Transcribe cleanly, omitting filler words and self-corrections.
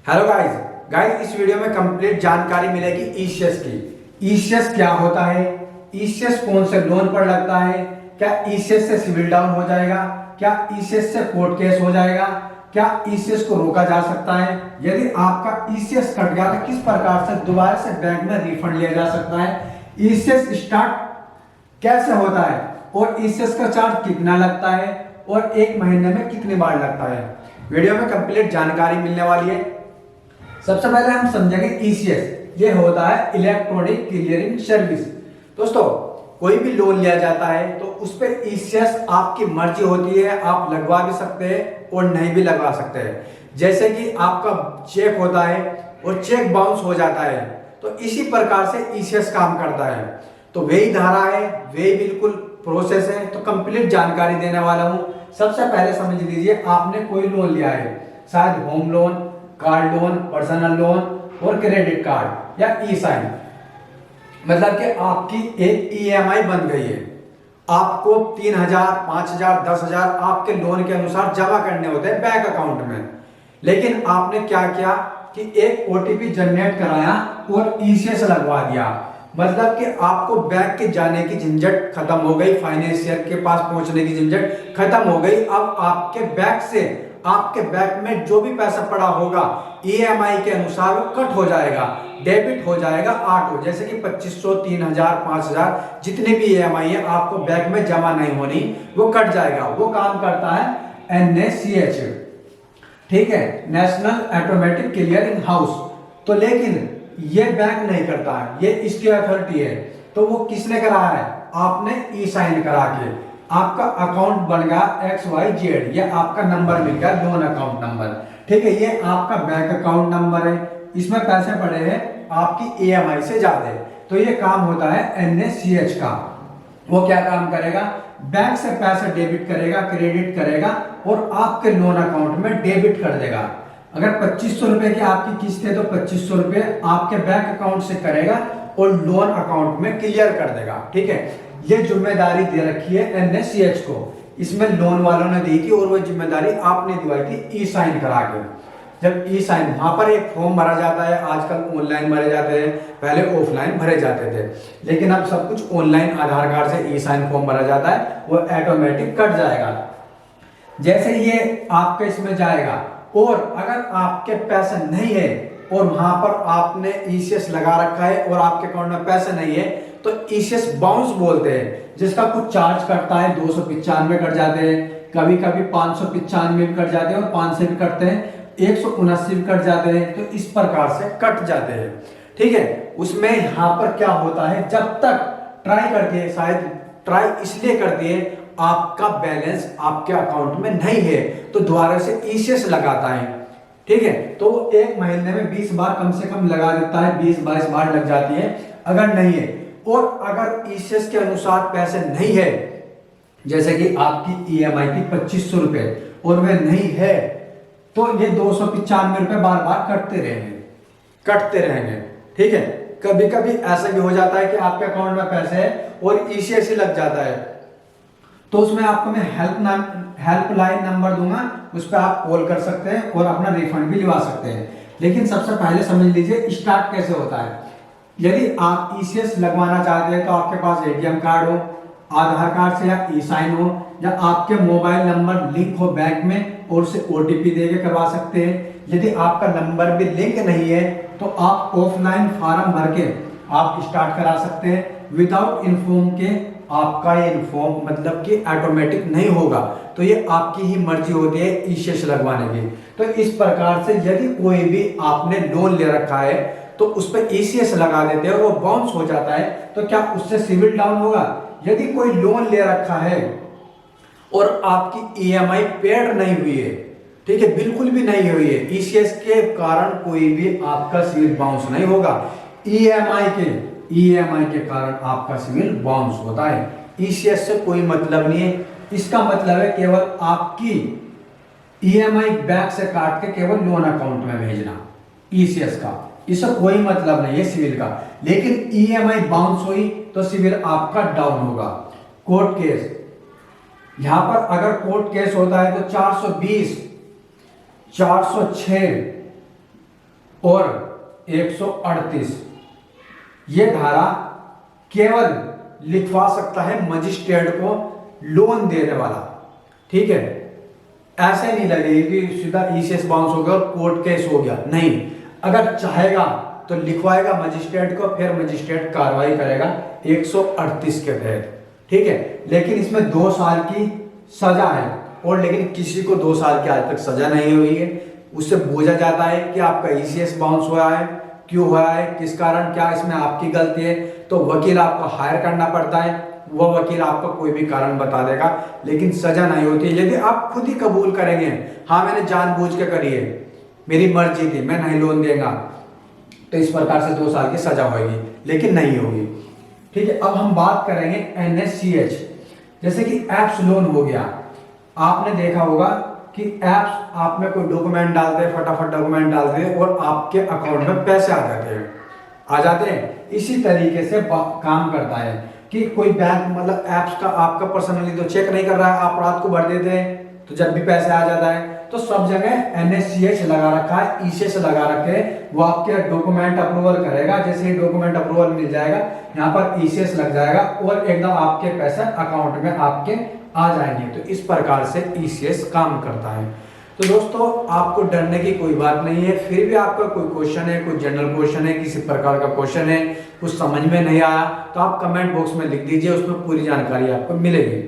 Hello guys guys इस video में complete जानकारी मिलेगी ईसीएस की। ईसीएस क्या होता है, ईसीएस कौन से लोन पर लगता है, क्या ईसीएस से सिविल डाउन हो जाएगा, क्या ईसीएस से कोर्ट केस हो जाएगा, क्या ईसीएस को रोका जा सकता है, यदि आपका ईसीएस कट गया तो किस प्रकार से दोबारा से बैंक में रिफंड लिया जा सकता है, ईसीएस स्टार्ट कैसे होता है और ईसीएस का चार्ज कितना लगता है और एक महीने में कितनी बार लगता है। वीडियो में कंप्लीट जानकारी मिलने वाली है। सबसे पहले हम समझेंगे ईसीएस, ये होता है इलेक्ट्रॉनिक क्लियरिंग सर्विस। दोस्तों कोई भी लोन लिया जाता है तो उस पर ईसीएस आपकी मर्जी होती है, आप लगवा भी सकते हैं और नहीं भी लगवा सकते हैं। जैसे कि आपका चेक होता है और चेक बाउंस हो जाता है, तो इसी प्रकार से ईसीएस काम करता है। तो वही धारा है, वही बिल्कुल प्रोसेस है। तो कंप्लीट जानकारी देने वाला हूं। सबसे पहले समझ लीजिए, आपने कोई लोन लिया है, शायद home loan, car loan, personal loan और क्रेडिट कार्ड या ई साइन, मतलब कि आपकी एक ईएमआई बन गई है। आपको 3,000, 5,000, 10,000 आपके लोन के अनुसार जमा करने होते हैं बैंक अकाउंट में। लेकिन आपने क्या किया कि एक ओटीपी जनरेट कराया और ईसीएस लगवा दिया, मतलब कि आपको बैंक के जाने की झंझट खत्म हो गई, फाइनेंशियर के पास पहुंचने की झंझट खत्म हो गई। अब आपके बैंक से आपके बैंक में जो भी पैसा पड़ा होगा ईएमआई के अनुसार वो कट हो जाएगा, डेबिट हो जाएगा ऑटो। जैसे कि 2500, 3,000, 5,000 जितने भी ईएमआई है आपको बैंक में जमा नहीं होनी, वो कट जाएगा। वो काम करता है एनएसीएच, ठीक है, नेशनल ऑटोमेटिक क्लियरिंग हाउस। तो लेकिन ये बैंक नहीं करता है, ये इसकी अथॉरिटी है। तो वो किसने कराया है? आपने ई साइन करा के आपका अकाउंट बन गया XYZ, ये आपका नंबर मिल गया, लोन अकाउंट नंबर, ठीक है। ये आपका बैंक अकाउंट नंबर है, इसमें पैसे पड़े हैं आपकी ईएमआई से ज्यादा। तो ये काम होता है एनएसीएच का। वो क्या काम करेगा? बैंक से पैसे डेबिट करेगा, क्रेडिट करेगा और आपके लोन अकाउंट में डेबिट कर देगा। अगर 2500 रुपए की आपकी किस्त है तो 2500 रुपए आपके बैंक अकाउंट से करेगा और लोन अकाउंट में क्लियर कर देगा, ठीक है। ये जिम्मेदारी दे रखी है एनएसीएच को, इसमें लोन वालों ने दी थी और वो जिम्मेदारी आपने दिवाई थी ई साइन करा के। जब ई साइन, वहां पर एक फॉर्म भरा जाता है, आजकल ऑनलाइन भरे जाते हैं, पहले ऑफलाइन भरे जाते थे, लेकिन अब सब कुछ ऑनलाइन आधार कार्ड से ई साइन फॉर्म भरा जाता है, वो ऑटोमेटिक कट जाएगा। जैसे ये आपके इसमें जाएगा और अगर आपके पैसे नहीं है और वहां पर आपने ईसीएस लगा रखा है और आपके अकाउंट में पैसे नहीं है, तो ईसीएस बाउंस बोलते हैं, जिसका कुछ चार्ज कटता है। 295 कट जाते हैं, कभी कभी 595 भी कट जाते हैं और 5 से भी कटते हैं, 179 भी कट जाते हैं। तो इस प्रकार से कट जाते हैं, ठीक है। उसमें यहाँ पर क्या होता है, जब तक ट्राई करती है, शायद ट्राई इसलिए करती है आपका बैलेंस आपके अकाउंट में नहीं है, तो दोबारा से ईसीएस लगाता है, ठीक है। तो एक महीने में 20 बार कम से कम लगा देता है, 20-22 बार लग जाती है अगर नहीं है। और अगर ईसीएस के अनुसार पैसे नहीं है, जैसे कि आपकी ईएमआई थी 2500 रुपए और वह नहीं है, तो ये 295 रुपए बार बार कटते रहेंगे, ठीक है। कभी कभी ऐसा भी हो जाता है कि आपके अकाउंट में पैसे है और ईसीएस ही लग जाता है, तो उसमें आपको मैं हेल्पलाइन नंबर दूंगा, उस पर आप कॉल कर सकते हैं और अपना रिफंड भी लिवा सकते हैं। लेकिन सबसे पहले समझ लीजिए स्टार्ट कैसे होता है। यदि आप ईसीएस लगवाना चाहते हैं तो आपके पास एटीएम कार्ड हो, आधार कार्ड से या ई साइन हो, या आपके मोबाइल नंबर लिंक हो बैंक में और उसे ओटीपी देके करवा सकते हैं। यदि आपका नंबर भी लिंक नहीं है तो आप ऑफलाइन फॉर्म भर के आप स्टार्ट करा सकते हैं विदाउट इन्फॉर्म के। आपका ये इन्फॉर्म मतलब कि ऑटोमेटिक नहीं होगा, तो ये आपकी ही मर्जी होती है ईसीएस लगवाने की। तो इस प्रकार से यदि कोई भी आपने लोन ले रखा है तो उस पर ईसीएस लगा देते हैं और वो बाउंस हो जाता है, तो क्या उससे सिविल डाउन होगा? यदि कोई लोन ले रखा है और आपकी ईएमआई पेड नहीं हुई है, ठीक है, बिल्कुल भी नहीं हुई है, ईसीएस के कारण कोई भी आपका सिविल बाउंस नहीं होगा। ईएमआई के कारण आपका सिविल बाउंस होता है। ईसीएस से कोई मतलब नहीं है, इसका मतलब है केवल आपकी ईएमआई बैंक से काट के केवल लोन अकाउंट में भेजना, ईसीएस का इससे कोई मतलब नहीं है सिविल का। लेकिन ईएमआई बाउंस हुई तो सिविल आपका डाउन होगा। कोर्ट केस, यहां पर अगर कोर्ट केस होता है तो 420, 406 और 138 ये धारा केवल लिखवा सकता है मजिस्ट्रेट को लोन देने वाला। ठीक है, ऐसे नहीं लगेगी कि सीधा ईसीएस बाउंस हो गया और कोर्ट केस हो गया, नहीं। अगर चाहेगा तो लिखवाएगा मजिस्ट्रेट को, फिर मजिस्ट्रेट कार्रवाई करेगा 138 के तहत। ठीक है, लेकिन इसमें 2 साल की सजा है, और लेकिन किसी को 2 साल की आज तक सजा नहीं हुई है। उससे पूछा जाता है कि आपका ईसीएस बाउंस हुआ है, क्यों हुआ है, किस कारण, क्या इसमें आपकी गलती है, तो वकील आपको हायर करना पड़ता है। वो वकील आपको कोई भी कारण बता देगा, लेकिन सजा नहीं होती। यदि आप खुद ही कबूल करेंगे, हाँ मैंने जानबूझ के करी है, मेरी मर्जी थी, मैं नहीं लोन देगा, तो इस प्रकार से 2 साल की सजा होगी, लेकिन नहीं होगी। ठीक है, अब हम बात करेंगे एनएससीएच। जैसे कि एप्स लोन हो गया, आपने देखा होगा कि एप्स आप में कोई डॉक्यूमेंट डालते हैं, फटाफट डॉक्यूमेंट डालते हैं और आपके अकाउंट में पैसे आ जाते हैं। इसी तरीके से काम करता है कि कोई बैंक मतलब एप्स का आपका पर्सनली तो चेक नहीं कर रहा है, आप रात को भर देते हैं तो जब भी पैसे आ जाता है, तो सब जगह एनएससीएच लगा रखा है, ईसीएस लगा रखे, वो आपके डॉक्यूमेंट अप्रूवल करेगा। जैसे ही डॉक्यूमेंट अप्रूवल मिल जाएगा, यहाँ पर ईसीएस लग जाएगा और एकदम आपके पैसे अकाउंट में आपके आ जाएंगे। तो इस प्रकार से ईसीएस काम करता है। तो दोस्तों, आपको डरने की कोई बात नहीं है। फिर भी आपका कोई क्वेश्चन है, कोई जनरल क्वेश्चन है, किसी प्रकार का क्वेश्चन है, कुछ समझ में नहीं आया, तो आप कमेंट बॉक्स में लिख दीजिए, उसमें पूरी जानकारी आपको मिलेगी।